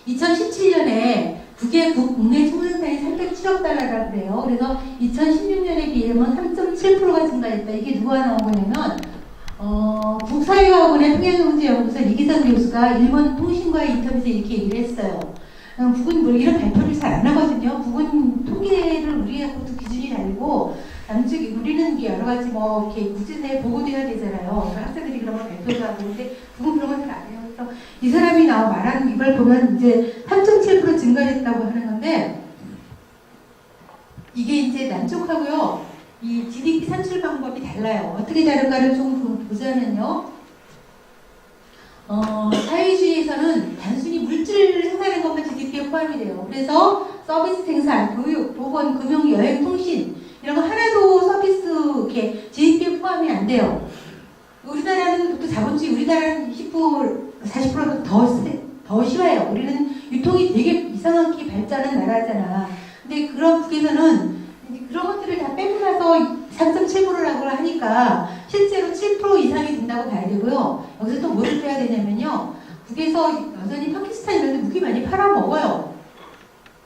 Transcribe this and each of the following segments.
(2017년에) 국외 국내 총생산이 307억 달러라고 그래요. 그래서 2016년에 비하면 3.7%가 증가했다. 이게 누가 나온 거냐면 국사회과학원의 통일경제연구소 이기성 교수가 일본 통신과의 인터뷰에서 이렇게 얘기를 했어요. 북은 뭐 이런 발표를 잘 안 하거든요. 북은 통계를 우리하고도 기준이 다르고 남쪽이 우리는 여러 가지 뭐 이렇게 국제사회에 보고돼야 되잖아요. 학생들이 그런 걸 발표도 하고 근데 북은 그런 걸 잘 안 해요. 그래서 이 사람이 말하는 이걸 보면 이제 3.7% 증가했다고 하는 건데 이게 이제 남쪽하고요. 이 GDP 산출 방법이 달라요. 어떻게 다른가를 좀 보자면요. 사회주의에서는 단순히 물질을 생산하는 것만 GDP에 포함이 돼요. 그래서 서비스 생산, 교육, 보건, 금융, 여행, 통신 이런 거 하나도 서비스 이렇게 GDP에 포함이 안 돼요. 우리나라는 또 자본주의, 우리나라는 20% 40%도 더 심해요. 우리는 유통이 되게 이상하게 발전한 나라잖아. 근데 그런 북에서는 그런 것들을 다 빼고 나서 3.7%라고 하니까 실제로 7% 이상이 된다고 봐야 되고요. 여기서 또 뭐를 빼야 되냐면요. 북에서 여전히 파키스탄 이런 데 무기 많이 팔아먹어요.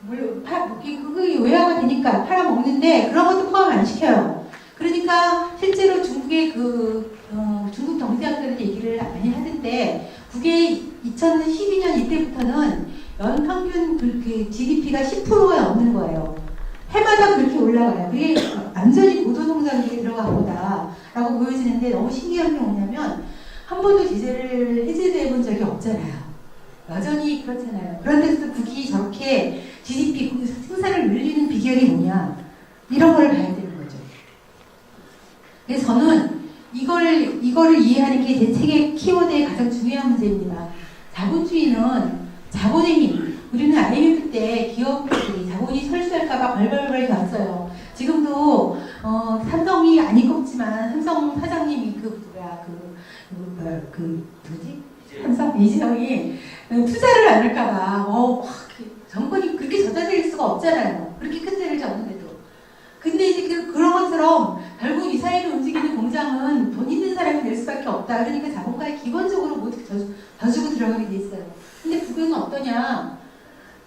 그게 외화가 되니까 팔아먹는데 그런 것도 포함 안 시켜요. 그러니까 실제로 중국의 중국 경제학자들 얘기를 많이 하는데 북의 2012년 이때부터는 연평균 그 GDP가 10%가 넘는 거예요. 해마다 그렇게 올라가요. 그게 완전히 고도동산국에 들어간 거다라고 보여지는데 너무 신기한 게 뭐냐면 한 번도 제재를 해제돼 본 적이 없잖아요. 여전히 그렇잖아요. 그런데도 북이 저렇게 GDP 생산을 늘리는 비결이 뭐냐 이런 걸 봐야 되는 거죠. 그래서 저는 이거를 이해하는 게 제 책의 키워드의 가장 중요한 문제입니다. 자본주의는 자본의 힘. 우리는 IMF 때 기업들이 자본이 설수할까봐 벌벌벌 갔어요. 지금도 삼성이 아닌 꼽지만 삼성 사장님이 삼성 이재용이 투자를 안 할까봐 정권이 그렇게 젖어들 수가 없잖아요. 그렇게 큰 죄를 졌는데도. 근데 이제 그런 것처럼 결국 이 사회를 움직이는 공장은 돈 있는 사람이 낼 수밖에 없다. 그러니까 자본가에 기본적으로 모두 더 주고 들어가게 돼 있어요. 근데 북은 어떠냐?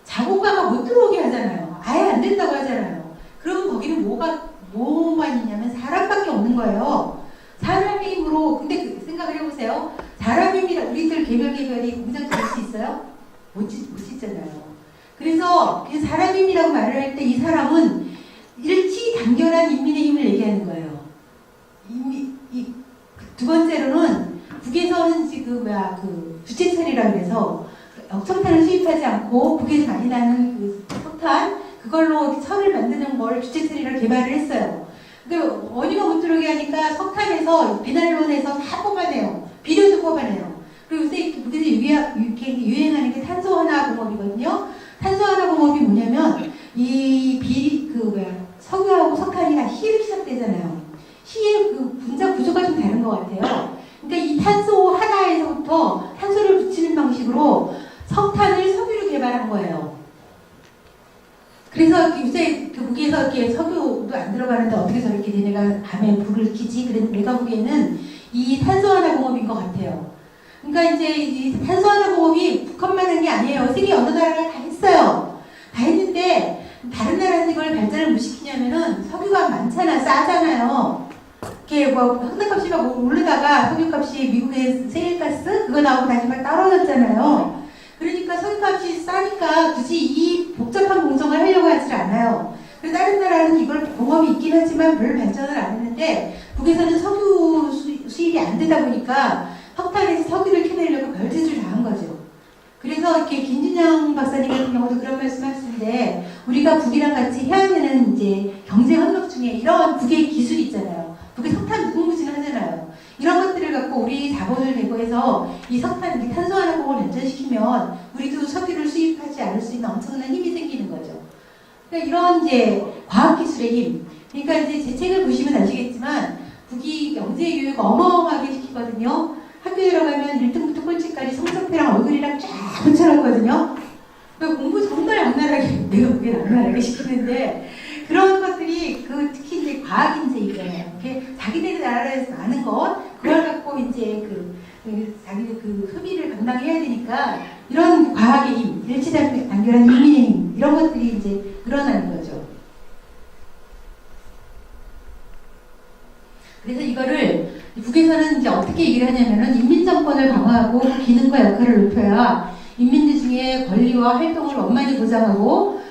자본가가 못 들어오게 하잖아요. 아예 안 된다고 하잖아요. 그러면 거기는 뭐만 있냐면 사람밖에 없는 거예요. 사람의 힘으로, 근데 생각을 해보세요. 사람의 힘이라 우리들 개별이 공장 지을 수 있어요? 못 짓잖아요. 그래서 사람의 힘이라고 말을 할 때 이 사람은 일치단결한 인민의 힘을 얘기하는 거예요. 두 번째로는 북에서는 지금 주체 처리라 그래서 석탄을 수입하지 않고 북에서 많이 나는 그 석탄 그걸로 철을 만드는 걸 주체 처리를 개발을 했어요. 그 원유가 못 들어오게 하니까 석탄에서 비난론에서 다 뽑아내요. 비료도 뽑아내요. 그리고 요새 북에서 유행하는 게 탄소 하나 공업이거든요. 탄소 하나 공업이 뭐냐면 석유하고 석탄이 다 C로 시작되잖아요. C의 그 분자 구조가 좀 다른 것 같아요. 그러니까 이 탄소 하나에서부터 탄소를 붙이는 방식으로 석탄을 석유로 개발한 거예요. 그래서 요새 북에서 이렇게 석유도 안 들어가는데 어떻게 저렇게 얘네가 밤에 불을 켜지? 그래서 내가 보기에는 이 탄소 하나 공업인 것 같아요. 그러니까 이제 이 탄소 하나 공업이 북한만 한 게 아니에요. 세계 어느 나라가 다 했어요. 다 했는데 다른 나라에서 이걸 발전을 못 시키냐면은 석유가 많잖아, 싸잖아요. 이렇게 석탄값이 막 오르다가 석유값이 미국의 세일가스 그거 나오고 다시 막 떨어졌잖아요. 그러니까 석유값이 싸니까 굳이 이 복잡한 공정을 하려고 하질 않아요. 그래서 다른 나라는 이걸 공업이 있긴 하지만 별 발전을 안 했는데 북에서는 석유 수입이 안 되다 보니까 석탄에서 석유를 캐내려고 별짓을 다 한 거죠. 그래서 이렇게 김진영 박사님 같은 경우도 그런 말씀 하시는데 우리가 북이랑 같이 해야 되는 이제 경제 협력 중에 이런 북의 기술이 있잖아요. 북의 석탄 무궁무진하잖아요. 이런 것들을 갖고 우리 자본을 내고 해서 이 석탄, 탄소 하나 공업을 연전시키면 우리도 석유를 수입하지 않을 수 있는 엄청난 힘이 생기는 거죠. 그러니까 이런 이제 과학기술의 힘. 그러니까 이제 제 책을 보시면 아시겠지만 북이 경제교육 어마어마하게 시키거든요. 학교에 들어가면 1등부터 꼴찌까지 성적표랑 얼굴이랑 쫙 붙여놨거든요. 공부 정말 악랄하게, 내가 보기엔 악랄하게 시키는데, 그런 것들이 특히 이제 과학인재 있잖아요. 자기네들 나라에서 아는 것, 그걸 갖고 이제 자기들 소비를 감당해야 되니까 이런 과학의 힘, 일치단결한 인민의 힘, 이런 것들이 이제 늘어나는 거죠. 그래서 이거를 북에서는 이제 어떻게 얘기를 하냐면은 인민정권을 강화하고 기능과 역할을 높여야 인민들 중에 권리와 활동을 원만히 보장하고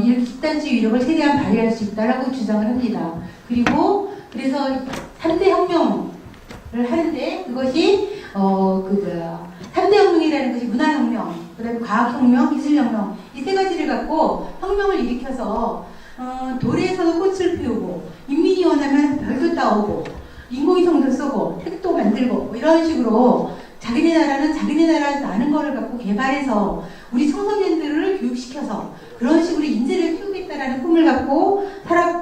이렇게 집단주의 위력을 최대한 발휘할 수 있다라고 주장을 합니다. 그리고 그래서 3대 혁명을 하는데 그것이 3대 혁명이라는 것이 문화혁명, 그다음에 과학혁명, 기술혁명 이 세 가지를 갖고 혁명을 일으켜서 돌에서도 꽃을 피우고 인민이 원하면 별도 따오고 인공위성도 쏘고 택도 만들고 뭐 이런 식으로 자기네 나라는 자기네 나라에서 아는 거를 갖고 개발해서 우리 청소년들을 교육시켜서 그런 식으로 인재를 키우겠다라는 꿈을 갖고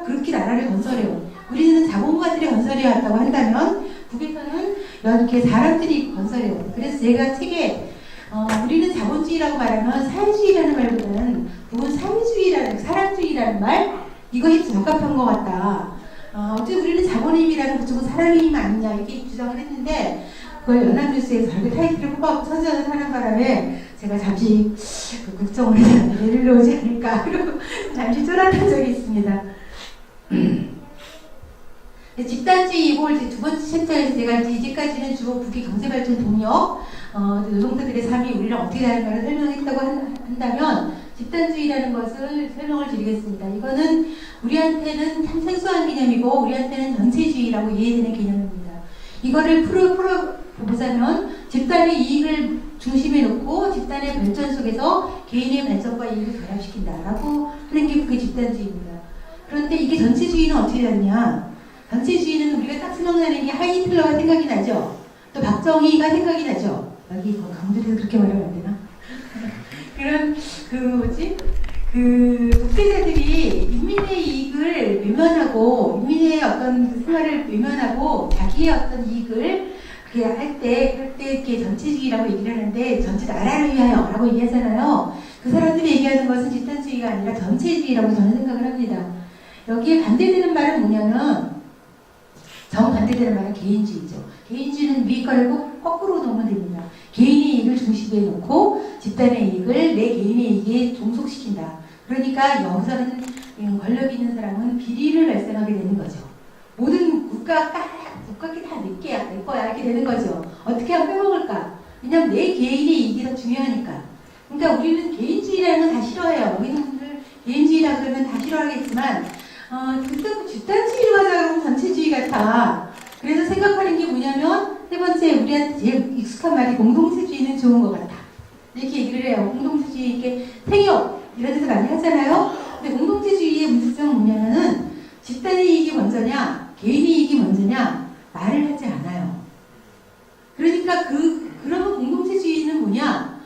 그렇게 나라를 건설해요. 우리는 자본가들이 건설해야 한다고 한다면 북에서는 이렇게 사람들이 건설해요. 그래서 제가 책에 우리는 자본주의라고 말하면 사회주의라는 말보다는 북은 사람주의라는 말 이것이 적합한 것 같다. 어쨌든 우리는 자본임이라는 그쪽은 사람임 아니냐 이렇게 주장을 했는데 그걸 연합뉴스에서 저렇게 타이틀을 뽑아서 선전을 하는 바람에 제가 잠시 국정원에 내리러 오지 않을까 그리고 잠시 쫄았던 적이 있습니다. 집단주의 이걸 두 번째 챕터에서 제가 이제까지는 주로 북의 경제발전 동력, 노동자들의 삶이 우리랑 어떻게 다른가를 설명했다고 한다면 집단주의라는 것을 설명을 드리겠습니다. 이거는 우리한테는 참 생소한 개념이고 우리한테는 전체주의라고 이해되는 개념입니다. 이거를 풀어보자면 집단의 이익을 중심에 놓고 집단의 발전 속에서 개인의 발전과 이익을 결합시킨다라고 하는 게 북의 집단주의입니다. 그런데 이게 전체주의는 어떻게 되느냐? 전체주의는 우리가 딱 생각나는 게 하이틀러가 생각이 나죠. 또 박정희가 생각이 나죠. 여기 강조해서 그렇게 말하면 안 되나? 그런 독재자들이 인민의 이익을 외면하고 인민의 어떤 생활을 외면하고 자기의 어떤 이익을 그렇게 할 때 그럴 때 이렇게 전체주의라고 얘기를 하는데 전체 나라를 위하여라고 얘기하잖아요. 그 사람들이 얘기하는 것은 집단주의가 아니라 전체주의라고 저는 생각을 합니다. 여기에 반대되는 말은 뭐냐면 정반대되는 말은 개인주의죠. 개인주의는 위에 거를 꼭 거꾸로 놓으면 됩니다. 개인의 이익을 중심에 놓고 집단의 이익을 내 개인의 이익에 종속시킨다. 그러니까 여기서는 권력 있는 사람은 비리를 발생하게 되는 거죠. 모든 국가가 다 내 거야 이렇게 되는 거죠. 어떻게 하면 빼먹을까? 왜냐면 내 개인의 이익이 더 중요하니까. 그러니까 우리는 개인주의라는 건 다 싫어해요. 우리는 분들 개인주의라 그러면 다 싫어하겠지만 집단주의로 하자 그러면 전체주의 같아. 그래서 생각하는 게 뭐냐면 세 번째 우리한테 제일 익숙한 말이 공동체주의는 좋은 것 같아. 이렇게 얘기를 해요. 공동체주의 이렇게 생협 이런 데서 많이 하잖아요. 근데 공동체주의의 문제점은 뭐냐면은 집단의 이익이 먼저냐 개인의 이익이 먼저냐 말을 하지 않아요. 그러니까 그러면 공동체주의는 뭐냐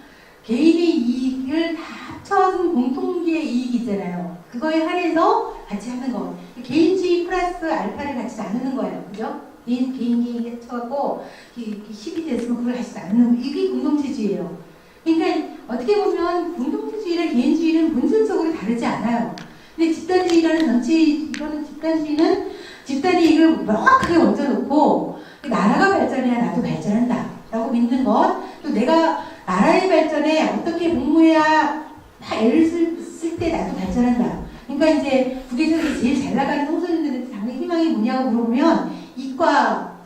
개인의 이익을 다 합쳐진 공통의 이익이 있잖아요. 그거에 한해서 같이 하는 거. 개인주의 플러스 알파를 같이 나누는 거예요. 그죠? 개인 합쳐갖고 10이 됐으면 그걸 같이 나누는 거. 이게 공동체주의예요. 그러니까 어떻게 보면 공동체주의랑 개인주의는 본질적으로 다르지 않아요. 근데 집단주의라는 이거는 집단주의는 집단의 이익을 명확하게 먼저 놓고 나라가 발전해야 나도 발전한다 라고 믿는 것. 또 내가 나라의 발전에 어떻게 복무해야 애를 쓸 때 나도 발전한다. 그러니까 이제 북에서 제일 잘 나가는 청소년들한테 당의 희망이 뭐냐고 물어보면 이과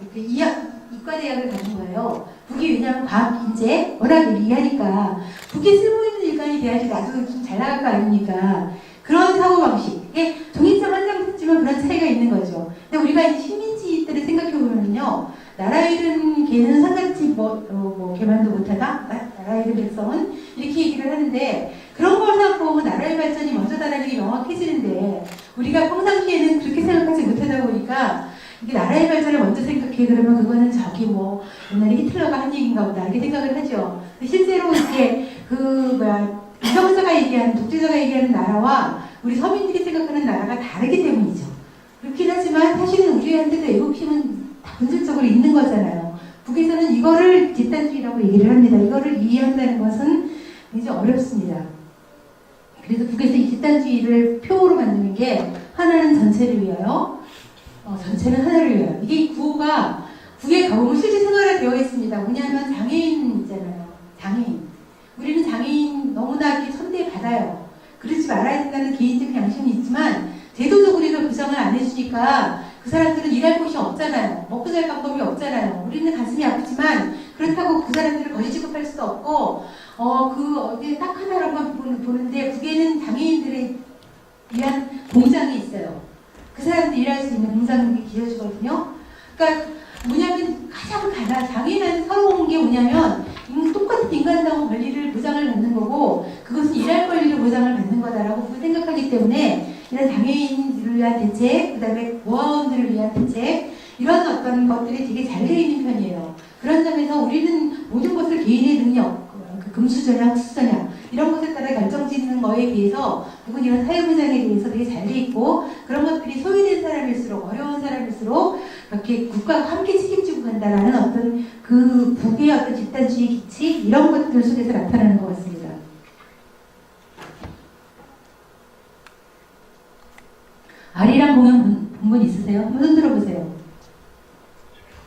대학을 가는 거예요. 북이 왜냐하면 과학, 인재 워낙 얘기하니까 북에 쓸모있는 일감이 돼야지 나도 좀 잘 나갈 거 아닙니까? 그런 사고방식. 이게 종이장 한 장 듣지만 그런 차이가 있는 거죠. 근데 우리가 이제 식민지들을 생각해보면요. 나라 잃은 개는 상같이 개만도 못하다? 나라 잃은 백성은? 이렇게 얘기를 하는데 그런 걸 생각해보면 나라의 발전이 먼저다라는 게 명확해지는데 우리가 평상시에는 그렇게 생각하지 못하다 보니까 이게 나라의 발전을 먼저 생각해 그러면 그거는 옛날에 히틀러가 한 얘기인가 보다 이렇게 생각을 하죠. 실제로 이렇게 이성자가 얘기하는 독재자가 얘기하는 나라와 우리 서민들이 생각하는 나라가 다르기 때문이죠. 그렇긴 하지만 사실은 우리한테도 애국심은 다 본질적으로 있는 거잖아요. 북에서는 이거를 집단주의라고 얘기를 합니다. 이거를 이해한다는 것은 굉장히 어렵습니다. 그래서 북에서 이 집단주의를 표어로 만드는 게 하나는 전체를 위하여 전체는 하나를 위하여. 이게 너무 실제 생활화되어 있습니다. 뭐냐면 장애인 있잖아요. 장애인. 우리는 장애인 너무나 이렇게 선대받아요. 그러지 말아야 된다는 개인적인 양심이 있지만 제도적으로 이걸 보장을 안 해주니까 그 사람들은 일할 곳이 없잖아요. 먹고 살 방법이 없잖아요. 우리는 가슴이 아프지만 그렇다고 그 사람들을 거시 취급할 수도 없고 어디에 딱 하나로만 보는데 그게는 장애인들에 위한 공장이 있어요. 그 사람들이 일할 수 있는 공장이 기여주거든요. 그러니까 뭐냐면 가장 장애인한테 서러운 게 뭐냐면 똑같은 인간다운 권리를 보장을 받는 거고 그것은 일할 권리를 보장을 받는 거다라고 생각하기 때문에 이런 장애인들을 위한 대책, 그 다음에 고아원들을 위한 대책 이런 어떤 것들이 되게 잘 되어 있는 편이에요. 그런 점에서 우리는 모든 것을 개인의 능력, 금수저냐 흑수저냐 이런 것에 따라 결정짓는 거에 비해서 혹은 이런 사회보장에 대해서 되게 잘 돼 있고 그런 것들이 소외된 사람일수록 어려운 사람일수록 이렇게 국가가 함께 책임지고 간다라는 어떤 그 북의 어떤 집단주의 기치 이런 것들 속에서 나타나는 것 같습니다. 아리랑 공연 본 분 있으세요? 한번 손 들어보세요.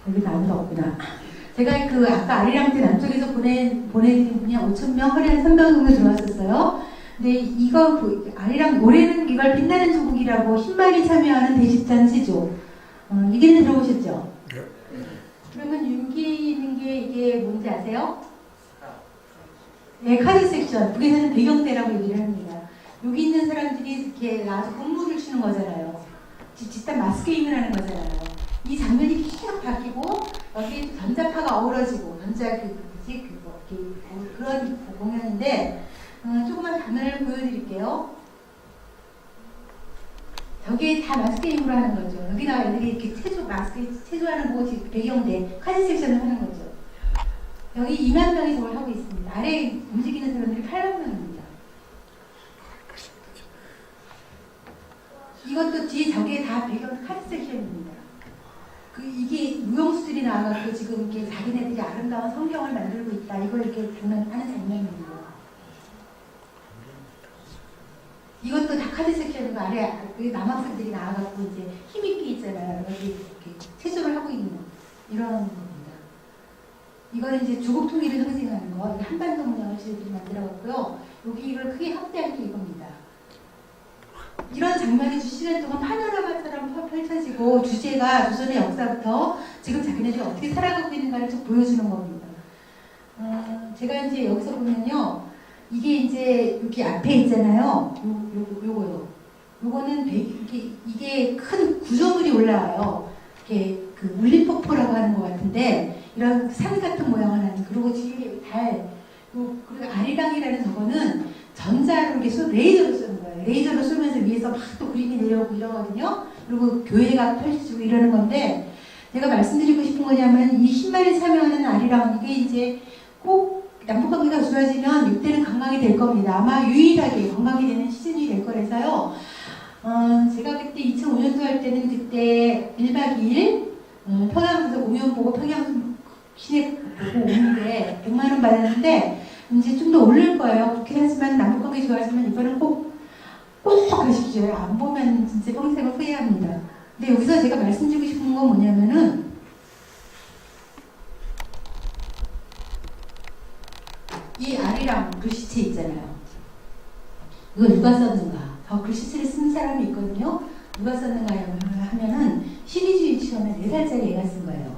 여기도 아무도 없구나. 제가 그 아까 아리랑 때 남쪽에서 보내드린 분이 5,000명, 허리 한 3명 정도 들어왔었어요. 근데 이거 아리랑 올해는 이걸 빛나는 조국이라고 10만이 참여하는 대집단 체조. 이게 들어보셨죠? 그러면 여기 있는 게 이게 뭔지 아세요? 네, 카드 섹션. 북에서는 배경대라고 얘기를 합니다. 여기 있는 사람들이 이렇게 나와서 공무를 추는 거잖아요. 집단 마스게임을 하는 거잖아요. 이 장면이 계속 바뀌고 여기 전자파가 어우러지고 그런 공연인데 조금만 장면을 보여드릴게요. 저게 다 마스게임으로 하는 거죠. 여기다가 애들이 이렇게 체조하는 곳이 배경대 카드 섹션을 하는 거죠. 여기 2만 명이 저걸 하고 있습니다. 아래에 움직이는 사람들이 8만 명입니다. 이것도 뒤에 저게 다 배경 카드 섹션입니다. 이게 무용수들이 나와서 지금 이렇게 자기네들이 아름다운 성경을 만들고 있다. 이걸 이렇게 하는 장면입니다. 이것도 다 카드 섹션이고 아래 남학생들이 나와갖고 이제 힘있게 있잖아요. 여기 이렇게 체조를 하고 있는 이런 겁니다. 이거는 이제 조국 통일을 상징하는 거. 한반도 문양을 저희들이 만들어갖고요. 여기 이걸 크게 확대한 게 이겁니다. 이런 장면이 주시간 동안 파노라마처럼 펼쳐지고 주제가 조선의 역사부터 지금 자기네들이 어떻게 살아가고 있는가를 쭉 보여주는 겁니다. 제가 이제 여기서 보면요. 이게 이제 여기 앞에 있잖아요. 요거요. 요거는 이게 큰 구조물이 올라와요. 이렇게 그 울림폭포라고 하는 것 같은데 이런 산 같은 모양을 하는. 그리고 뒤에 달. 그리고 아리랑이라는 저거는 전자로 이렇게 레이저로 쏘는 거예요. 레이저로 쏘면서 위에서 막 또 그림이 내려오고 이러거든요. 그리고 교회가 펼쳐지고 이러는 건데 제가 말씀드리고 싶은 거냐면 이 10만이 참여하는 아리랑 이게 이제 꼭 남북관계가 좋아지면 이때는 관광이 될 겁니다. 아마 유일하게 관광이 되는 시즌이 될 거라서요. 제가 그때 2005년도 할 때는 그때 1박 2일 평양에서 공연 보고 평양 시내 보고 오는데 100만 원 받았는데 이제 좀 더 오를 거예요. 그렇긴 하지만 남북관계 좋아지면 이거는 꼭 가십시오. 안 보면 진짜 평생을 후회합니다. 근데 여기서 제가 말씀드리고 싶은 건 뭐냐면은 이 아리랑 글씨체 있잖아요. 이거 누가 썼는가? 저 글씨체를 쓴 사람이 있거든요. 누가 썼는가 하면은 신의주 유치원의 4살짜리 애가 쓴 거예요.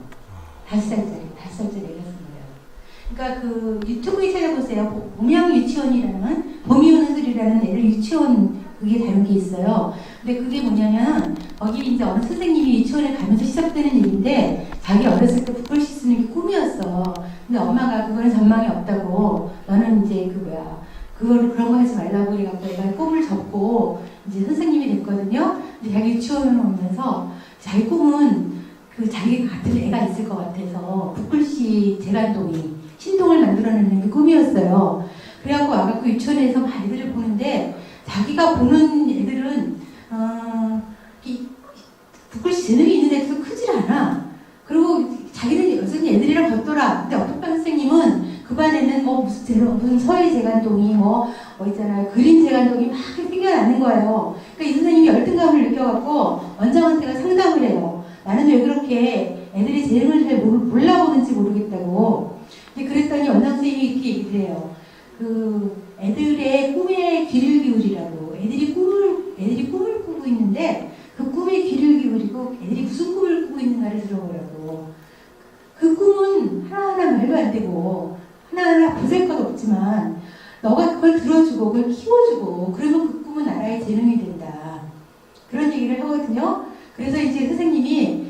5살짜리 애가 쓴 거예요. 그러니까 그 유튜브에 찾아보세요. 봄양 유치원이라는 봄이오는 애들 유치원 그게 다른 게 있어요. 근데 그게 뭐냐면 거기 이제 어느 선생님이 유치원에 가면서 시작되는 일인데 자기 어렸을 때 북글씨 쓰는 게 꿈이었어. 근데 엄마가 그거는 전망이 없다고 너는 이제 그런 거 하지 말라고 그래갖고 애가 꿈을 접고 이제 선생님이 됐거든요. 근데 자기 유치원에 오면서 자기 꿈은 그 자기 같은 애가 있을 것 같아서 북글씨 재간동이 신동을 만들어내는 게 꿈이었어요. 그래갖고 와갖고 유치원에서 막 애들을 보는데 자기가 보는 애들은 북글씨 재능이 있는 애들도 크질 않아. 그리고 자기는 여전히 애들이랑 걷더라. 근데 어떤 선생님은 그 반에는 무슨 서해 재간동이 있잖아요. 그림 재간동이 막 생겨나는 거예요. 그러니까 이 선생님이 열등감을 느껴갖고 원장한테가 상담을 해요. 나는 왜 그렇게 애들이 재능을 잘 몰라보는지 모르겠다고. 근데 그랬더니 원장 선생님이 이렇게 얘기를 해요. 그 애들의 꿈에 귀를 기울이라고. 애들이 꿈을 꾸고 있는데 그 꿈에 귀를 기울이고 애들이 무슨 꿈을 꾸고 있는가를 들어보라고. 그 꿈은 하나하나 말도 안 되고 하나하나 보잘 것 없지만 너가 그걸 들어주고 그걸 키워주고 그러면 그 꿈은 나라의 재능이 된다. 그런 얘기를 하거든요. 그래서 이제 선생님이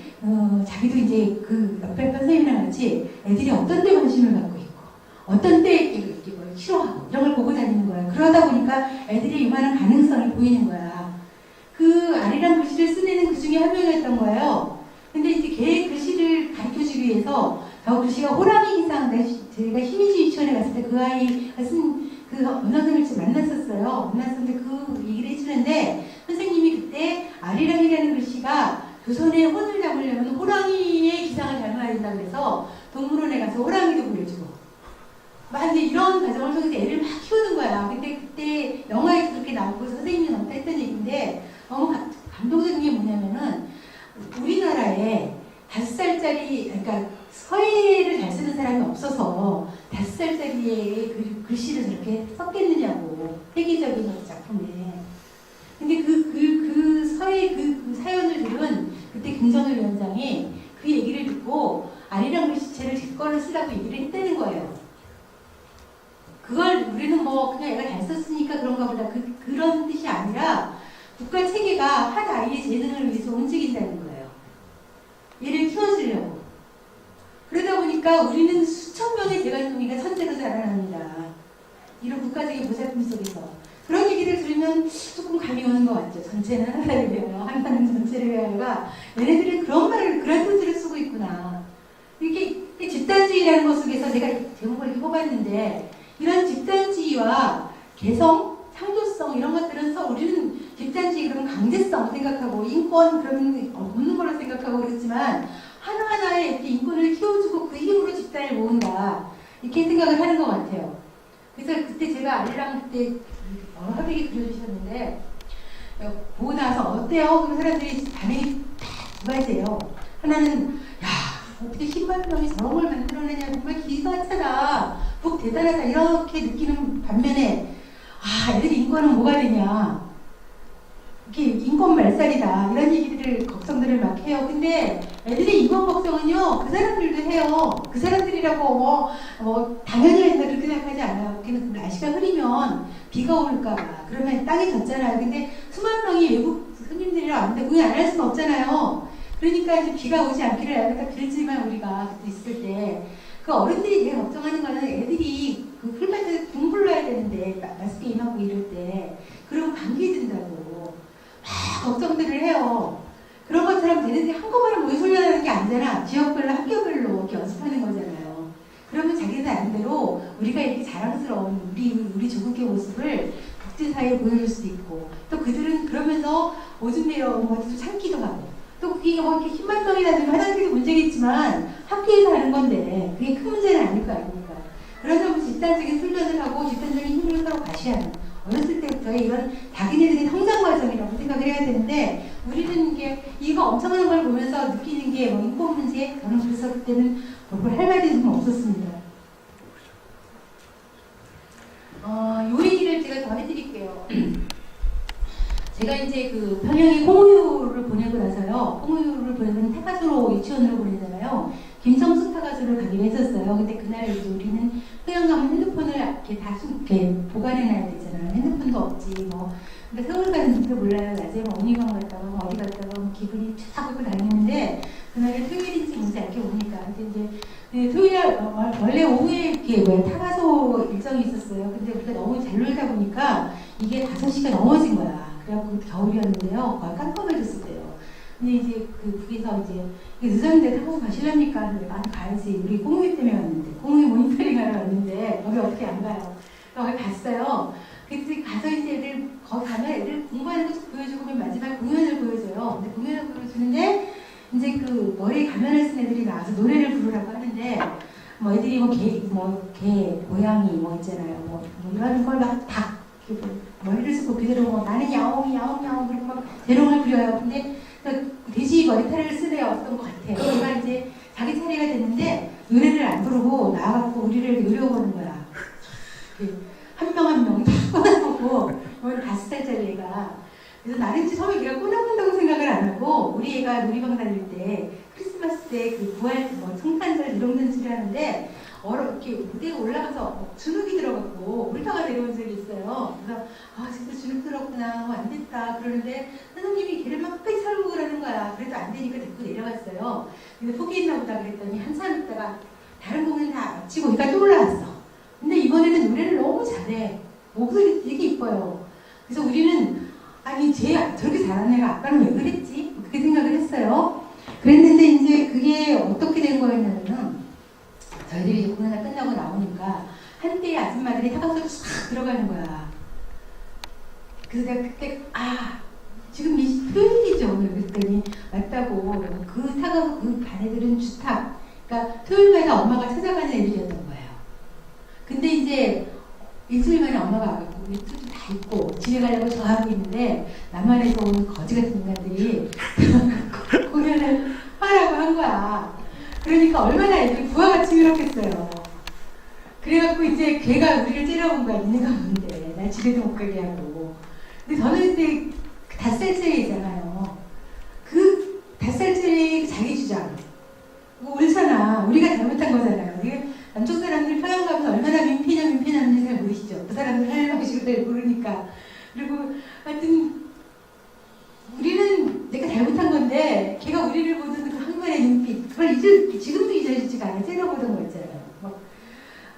자기도 이제 그 옆에 선생님이랑 같이 애들이 어떤 데 관심을 갖고 있고 어떤 때 이렇게 뭘 싫어하고 이런 걸 보고 다니는 거야. 그러다 보니까 애들이 이만한 가능성이 보이는 거야. 그 아리랑 글씨를 쓰는 그 중에 한 명이었던 거예요. 근데 이제 걔 글씨를 가르쳐주기 위해서 저 글씨가 호랑이 기상, 제가 희미지 유치원에 갔을 때 그 아이가 쓴 그 원장님을 만났었어요. 만났었는데 그 얘기를 해주는데 선생님이 그때 아리랑이라는 글씨가 조선의 혼을 잡으려면 호랑이의 기상을 닮아야 된다 그래서 동물원에 가서 호랑이도 그려주고 막 이제 이런 과정을 통해서 애를 막 키우는 거야. 근데 그때 영화에서 그렇게 나오고 선생님이 나왔다 했던 얘기인데 너무 감동적인 게 뭐냐면은 우리나라에 5살짜리, 그러니까 서예를 잘 쓰는 사람이 없어서 5살짜리의 글씨를 저렇게 썼겠느냐고, 획기적인 작품에. 근데 그 서예 그 사연을 들은 그때 김정일 위원장이 그 얘기를 듣고 아리랑 글씨체를 제 거를 쓰라고 얘기를 했다는 거예요. 그걸 우리는 뭐 그냥 얘가 잘 썼으니까 그런가 보다. 그런 뜻이 아니라 국가 체계가 한 아이의 재능을 위해서 움직인다는 거예요. 얘를 키워주려고. 그러다 보니까 우리는 수천 명의 대관동이가 천재로 자라납니다. 이런 국가적인 보살핌 속에서. 그런 얘기를 들으면 조금 감이 오는 것 같죠. 전체는 하나를 위하여, 하나는 전체를 위하여가 얘네들은 그런 말을, 그런 뜻을 쓰고 있구나. 이렇게 집단주의라는 것 속에서 제가 제목을 이렇게 뽑았는데 이런 집단주의와 개성, 창조성 이런 것들은 우리는 집단주의 그러면 강제성 생각하고 인권 그러면 없는 걸로 생각하고 그렇지만 하나하나의 이렇게 인권을 키워주고 그 힘으로 집단을 모은다 이렇게 생각을 하는 것 같아요. 그래서 그때 제가 아리랑 그때 여러 화백이 그려주셨는데 보고 나서 어때요? 그럼 사람들이 반응이 두 가지예요. 하나는 야 어떻게 10만 명이 저런 걸 만들어내냐 정말 기가 차다 꼭 대단하다 이렇게 느끼는 반면에 아 애들이 인권은 뭐가 되냐 이게 인권 말살이다 이런 얘기들을 걱정들을 막 해요. 근데 애들의 인권 걱정은요 그 사람들도 해요. 그 사람들이라고 뭐 당연히 했나 그렇게 생각하지 않아요. 날씨가 흐리면 비가 올까봐 그러면 땅이 젖잖아요. 근데 수만 명이 외국 손님들이랑 왔는데 구경 안 할 수는 없잖아요. 그러니까 이제 비가 오지 않기를 알고 빌지만 우리가 그때 있을 때 그 어른들이 제일 걱정하는 거는 애들이 그 풀밭에서 공부를 해야 되는데 마스크 임하고 이럴 때 그러고 감기 든다고 막 걱정들을 해요. 그런 것처럼 걔네들이 한꺼번에 모여 훈련하는 게 아니잖아. 지역별로 학교별로 이렇게 연습하는 거잖아요. 그러면 자기들 나름대로 우리가 이렇게 자랑스러운 우리 조국의 모습을 국제사회에 보여줄 수도 있고 또 그들은 그러면서 오줌 내려오는 것도 참기도 하고 또 그게 뭐 이렇게 10만 명이나 되면 화장실이 문제겠지만 학교에서 하는 건데 그게 큰 문제는 아닐 거 아닙니까? 그런 점에서 집단적인 훈련을 하고 집단적인 힘을 서로 과시하는 어렸을 때부터의 이런 자기네들의 성장 과정이라고 생각을 해야 되는데 우리는 이거 엄청난 걸 보면서 느끼는 게 뭐 인권 문제 저는 그래서 그때는 뭘 할 말이 좀 없었습니다. 요 얘기를 제가 더 해드릴게요. 제가 이제 그 평양에 홍우유를 보내고 나서요. 홍우유를 보내면 타가수로 유치원으로 보내잖아요. 김성숙 타가수를 가기로 했었어요. 근데 그날 이제 우리는 평양 가면 핸드폰을 이렇게 다 이렇게 보관해놔야 되잖아요. 핸드폰도 없지 뭐. 근데 서울 가는 줄도 몰라요. 낮에 뭐 어니강 갔다가 뭐 어디 갔다가 뭐 기분이 쫙 하고 다니는데 그날은 토요일인지 뭔지 알게 오니까 이제 토요일 원래 오후에 이렇게 타가소 일정이 있었어요. 근데 우리가 너무 잘 놀다 보니까 이게 5시가 넘어진 거야. 그래갖고 겨울이었는데요. 거의 깜깜해졌어요. 근데 이제 그 북에서 이제 늦었는데 타고 가시랍니까? 내가 가야지. 우리 공무위 때문에 왔는데 공무위 모니터링 하러 왔는데 거기 어떻게 안 가요? 거기 갔어요. 그때 가서 이제 애들 거기 가면 애들 공부하는 거 좀 보여주고 맨 마지막 공연을 보여줘요. 근데 공연을 보여주는데 이제 그 머리에 가면을 쓴 애들이 나와서 노래를 부르라고 하는데 뭐 애들이 개 고양이 뭐 있잖아요. 뭐 이런 걸 막 닭 머리를 쓰고 그대로 뭐 나는 야옹 야옹 야옹 그리고 막 대롱을 부려요. 근데 돼지 머리카락을 쓰네요. 어떤 것 같아요. 제가 이제 자기 차례가 됐는데 노래를 안 부르고 나와갖고 우리를 노려보는 거야. 한 명 한 명 다 꼬나보고 오늘 5살짜리 애가. 그래서 나는 처음에 걔가 꼬나본다고 생각을 안 하고 우리 애가 놀이방 다닐 때 크리스마스 때 그 부활 뭐 성탄절 이런 연습을 하는데 이렇게 무대에 올라가서 주눅이 들어갖고 울다가 내려온 적이 있어요. 그래서 아 진짜 주눅 들었구나, 안 됐다 그러는데 선생님이 걔를 막 빽 살고 그러는 거야. 그래도 안 되니까 데리고 내려갔어요. 근데 포기했나 보다 그랬더니 한참 있다가 다른 곡은 다 마치고 얘가 또 올라왔어. 근데 이번에는 노래를 너무 잘해. 목소리 되게 이뻐요. 그래서 우리는 아니 쟤 저렇게 잘하는 애가 아까는 왜 그랬지? 그렇게 생각을 했어요. 그랬는데 이제 그게 어떻게 된 거였냐면 저희들이 이제 공연이 끝나고 나오니까 한때의 아줌마들이 타박소리 싹 들어가는 거야. 그래서 내가 그때 지금 토요일이죠 오늘 그랬더니 맞다고. 그 타고 그 반 애들은 주탑, 그러니까 토요일마다 엄마가 찾아가는 애들이었던 거예요. 근데 이제 일주일 만에 엄마가 와갖고 일주일 다 있고 집에 가려고 저 하고 있는데 남한에서 온 거지 같은 인간들이 공연을 하라고 한 거야. 그러니까 얼마나 애들이 부하같이 밀었겠어요. 그래갖고 이제 걔가 우리를 째려본 거야. 니네가 뭔데 나 집에도 못 가게 하고. 근데 저는 그때 5살짜리잖아요. 그 5살짜리 자기 주장 뭐 옳잖아. 우리가 잘못한 거잖아요. 이게 남쪽 사람들 평양 가면 얼마나 민폐냐는지 잘 모르시죠. 그 사람들 할 방식을 잘 모르니까. 그리고 하여튼 우리는 내가 잘못한 건데 걔가 우리를 보는 그 한번의 눈빛 그걸 지금도 잊어지지가 않아. 째려보던 거 있잖아요.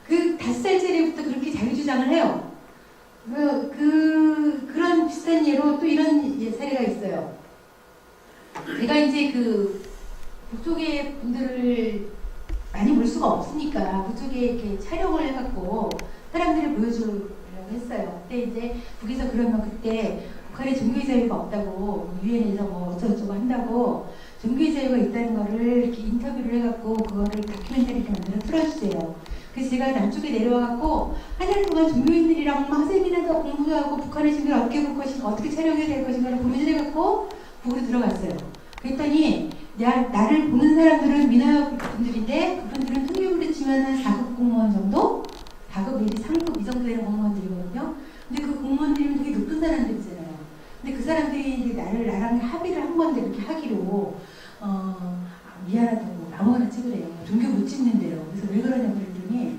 그 5살짜리부터 그렇게 자기 주장을 해요. 그런 비슷한 예로 또 이런 사례가 있어요. 제가 이제 그 북쪽의 분들을 많이 볼 수가 없으니까 그쪽에 이렇게 촬영을 해갖고 사람들을 보여주려고 했어요. 그때 이제 북에서 그러면 그때 북한에 종교의 자유가 없다고 유엔에서 뭐 어쩌고저쩌고 한다고 종교의 자유가 있다는 거를 이렇게 인터뷰를 해갖고 그거를 다큐멘터리를 만들어 틀어주세요. 그래서 제가 남쪽에 내려와갖고 한 달 동안 종교인들이랑 막 세미나도 공부하고 북한의 종교를 어떻게 볼 것인가 어떻게 촬영해야 될 것인가를 고민해갖고 북으로 들어갔어요. 그랬더니 나를 보는 사람들은 민화역 분들인데 그분들은 통일부로 치면 한 4급 공무원 정도? 4급 내지 3급 이 정도 되는 공무원들이거든요. 근데 그 공무원들이 되게 높은 사람들이잖아요. 근데 그 사람들이 이제 나랑 합의를 한 건데 이렇게 하기로 미안하다고 아무거나 찍으래요. 종교 못 찍는데요. 그래서 왜 그러냐고 그랬더니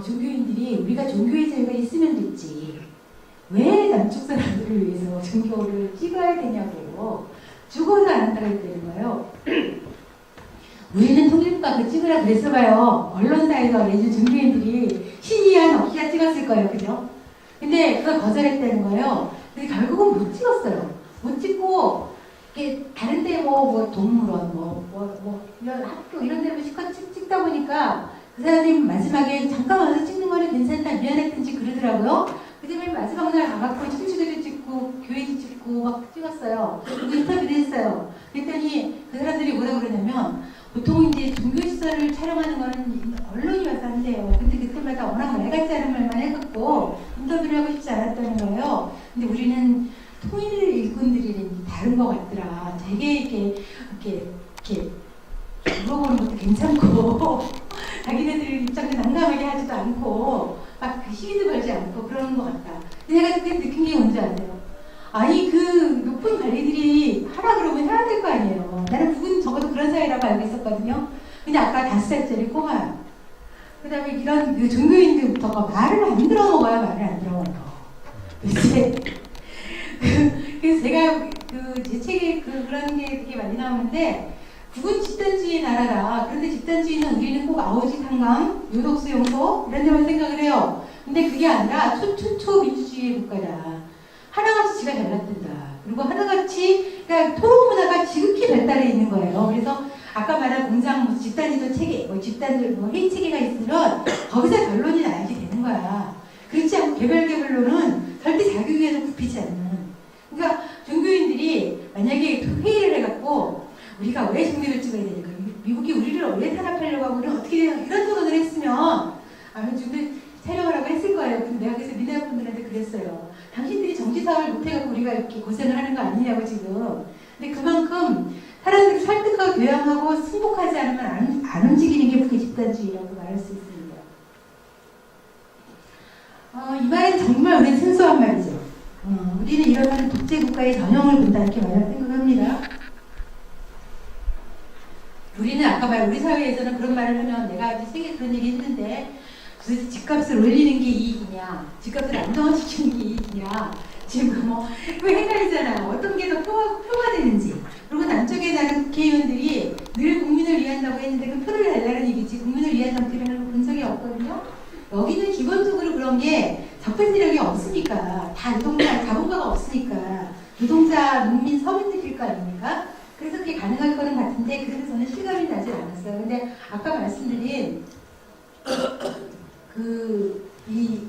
종교인들이 우리가 종교의 자유가 있으면 됐지 왜 남쪽 사람들을 위해서 종교를 찍어야 되냐고 죽어도 안 한다고 했다는 거예요. 우리는 통일부가 그 찍으라 그랬어봐요. 언론사에서 예전 종교인들이 신이한 억지가 찍었을 거예요. 그죠? 근데 그걸 거절했다는 거예요. 근데 결국은 못 찍었어요. 못 찍고 이게 다른 데 뭐 동물원 이런 학교 이런 데로 찍다 보니까 그 사람들이 마지막에 잠깐 와서 찍는 거는 괜찮다 미안했든지 그러더라고요. 그래서 맨 마지막 날 가갖고 춤추기도 찍고 교회도 찍고 막 찍었어요. 인터뷰도 했어요. 그랬더니 그 사람들이 뭐라 그러냐면 보통 이제 종교시설을 촬영하는 거는 언론이 와서 한대요. 근데 그때마다 워낙 말 같지 않은 말만 해갖고 인터뷰를 하고 싶지 않았다는 거예요. 근데 우리는 통일 일꾼들이 다른 것 같더라. 되게 이렇게 물어보는 것도 괜찮고 자기네들 입장에 난감하게 하지도 않고 막 시비도 걸지 않고 그러는 것 같다. 근데 제가 그때 느낀 게 뭔지 아세요? 아니 그 높은 관리들이 하라 그러면 해야 될 거 아니에요. 나는 북은 적어도 그런 사이라고 알고 있었거든요. 근데 아까 5살짜리 꼬마요. 그 다음에 이런 그 종교인들부터가 말을 안 들어먹어요. 말을 안 들어먹어. 이제 그래서 제가 제 책에 그런 게 되게 많이 나오는데 북은 집단주의의 나라다. 그런데 집단주의는 우리는 꼭 아오지 탄광, 요독수 용소 이런 데만 생각을 해요. 근데 그게 아니라 초민주주의의 국가다. 하나같이 지가 잘났든다. 그리고 하나같이 그러니까 토론 문화가 지극히 발달해 있는 거예요. 그래서 아까 말한 공장 집단지도 체계, 집단들 회의 체계가 있으면 거기서 결론이 나야지 되는 거야. 그렇지 않고 개별론은 절대 자기 위해서 굽히지 않는. 그러니까 종교인들이 만약에 회의를 해갖고 우리가 왜 종교를 찍어야 되니까 미국이 우리를 왜 탄압하려고 하고 우리는 어떻게 이런 토론을 했으면 아마 종교 촬영을 하고 했을 거예요. 근데 내가 그래서 민화 분들한테 그랬어요. 당신들이 정치사업을 못해갖고 우리가 이렇게 고생을 하는 거 아니냐고 지금. 근데 그만큼 사람들이 설득하고 교양하고 승복하지 않으면 안 움직이는 게 그게 집단주의라고 말할 수 있습니다. 이 말은 정말 우리는 생소한 말이죠. 우리는 이러면 독재국가의 전형을 본다 이렇게 생각합니다. 우리는 아까 우리 사회에서는 그런 말을 하면 내가 아주 세게 그런 얘기 했는데 도대체 집값을 올리는 게 이익이냐 집값을 안정화시키는 게 이익이냐 지금 왜 헷갈리잖아요. 어떤 게 더 표가 되는지. 그리고 남쪽에 나는 국회의원들이 늘 국민을 위한다고 했는데 그 표를 달라는 얘기지 국민을 위한 정치를 본 적이 없거든요. 여기는 기본적으로 그런 게 적폐세력이 없으니까 다 노동자 자본가가 없으니까 노동자 국민 서민들일 거 아닙니까? 그래서 그게 가능할 거는 같은데 그래서 저는 실감이 나질 않았어요. 근데 아까 말씀드린 이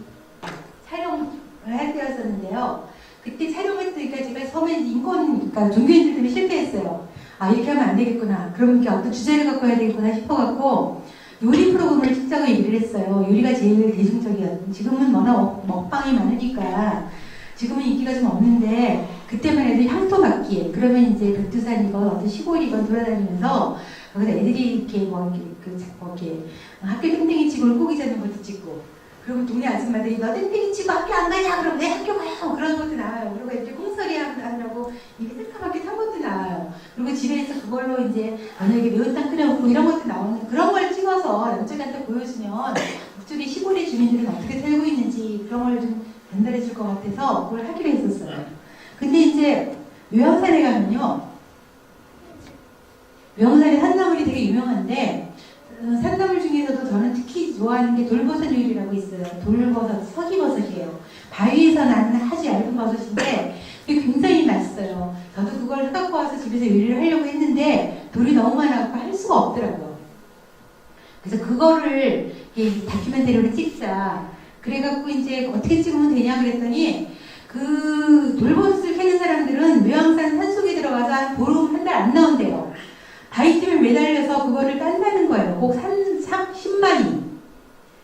촬영을 할 때였었는데요. 그때 촬영할 때가 제가 처음에 그러니까 종교인들 때문에 실패했어요. 이렇게 하면 안 되겠구나. 그러면 어떤 주제를 갖고 해야 되겠구나 싶어갖고 요리 프로그램을 찍자고 얘기를 했어요. 요리가 제일 대중적이었던. 지금은 워낙 먹방이 많으니까 지금은 인기가 좀 없는데 그때만 해도 향토 맡기에 그러면 이제 백두산이건 어떤 시골이건 돌아다니면서 거기서 애들이 이렇게 이렇게 학교 땡땡이 치고 물고기 잡는 것도 찍고 그리고 동네 아줌마들이 너 땡땡이 치고 학교 안 가냐? 그럼 내 학교 가요. 그런 것도 나와요. 그리고 이렇게 꽁소리 하느라고 입이 새까맣게 탄 것도 나와요. 그리고 집에서 그걸로 이제 만약에 매운탕 끓여먹고 이런 것도 나오는 그런 걸 찍어서 남쪽한테 보여주면 그쪽에 시골의 주민들은 어떻게 살고 있는지 그런 걸 좀 전달해 줄 것 같아서 그걸 하기로 했었어요. 근데 이제 묘양산에 가면요. 묘양산에 산나물이 되게 유명한데 산나물 중에서도 저는 특히 좋아하는 게 돌버섯 요리라고 있어요. 돌버섯, 서기버섯이에요. 바위에서 나는 아주 얇은 버섯인데 그게 굉장히 맛있어요. 저도 그걸 갖고 와서 집에서 요리를 하려고 했는데 돌이 너무 많아서 할 수가 없더라고요. 그래서 그거를 다큐멘터리로 찍자. 그래갖고 이제 어떻게 찍으면 되냐 그랬더니 그 돌버섯을 캐는 사람들은 묘양산 산속에 들어가서 한 보름 한 달 안 나온대요. 바위팀에 매달려서 그거를 딴다는 거예요. 꼭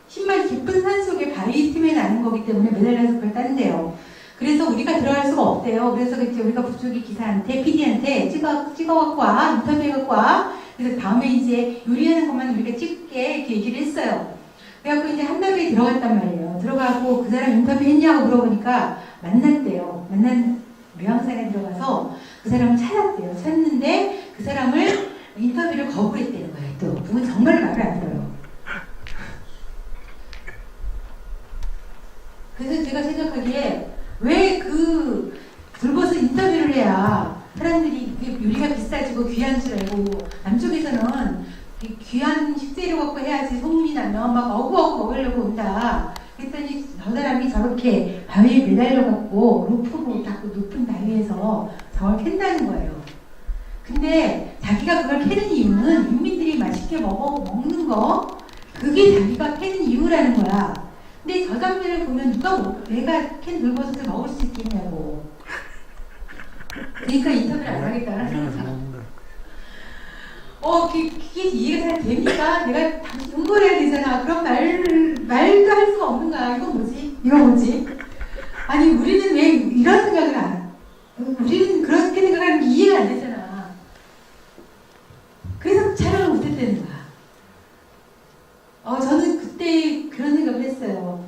10마리 깊은 산 속에 바위팀에 나는 거기 때문에 매달려서 그걸 딴대요. 그래서 우리가 들어갈 수가 없대요. 그래서 이제 우리가 그쪽에 기사한테, PD한테 찍어갖고 와, 인터뷰해갖고 와. 그래서 다음에 이제 요리하는 것만 우리가 찍게 이렇게 얘기를 했어요. 그래갖고 이제 한 달에 들어갔단 말이에요. 들어가고 그 사람 인터뷰했냐고 물어보니까 만났대요. 묘양산에 들어가서 그 사람을 찾았대요. 찾는데 그 사람을 인터뷰를 거부했다는 거예요. 또 그건 정말 말을 안 들어요. 그래서 제가 생각하기에 왜 그 돌버섯 인터뷰를 해야 사람들이 요리가 비싸지고 귀한 줄 알고 남쪽에서는 귀한 식재료 갖고 해야지 소문이 나면 막 어구어구 먹으려고 온다. 그랬더니 저 사람이 저렇게 바위에 매달려갖고 루프로 닦고 높은 바위에서 저걸 캔다는 거예요. 근데 자기가 그걸 캐는 이유는 인민들이 맛있게 먹는 거 그게 자기가 캐는 이유라는 거야. 근데 저 장면을 보면 내가 캔 돌버섯을 먹을 수 있겠냐고. 그러니까 인터뷰를 안 하겠다는 거야. 그게 이해가 잘 됩니까? 내가 당신 응거해야 되잖아. 그런 말도 할 수가 없는 거야. 이거 뭐지? 아니 우리는 왜 이런 생각을 안 해? 우리는 그렇게 생각하는 게 이해가 안 되잖아. 그래서 촬영을 못했다는 거야. 저는 그때 그런 생각을 했어요.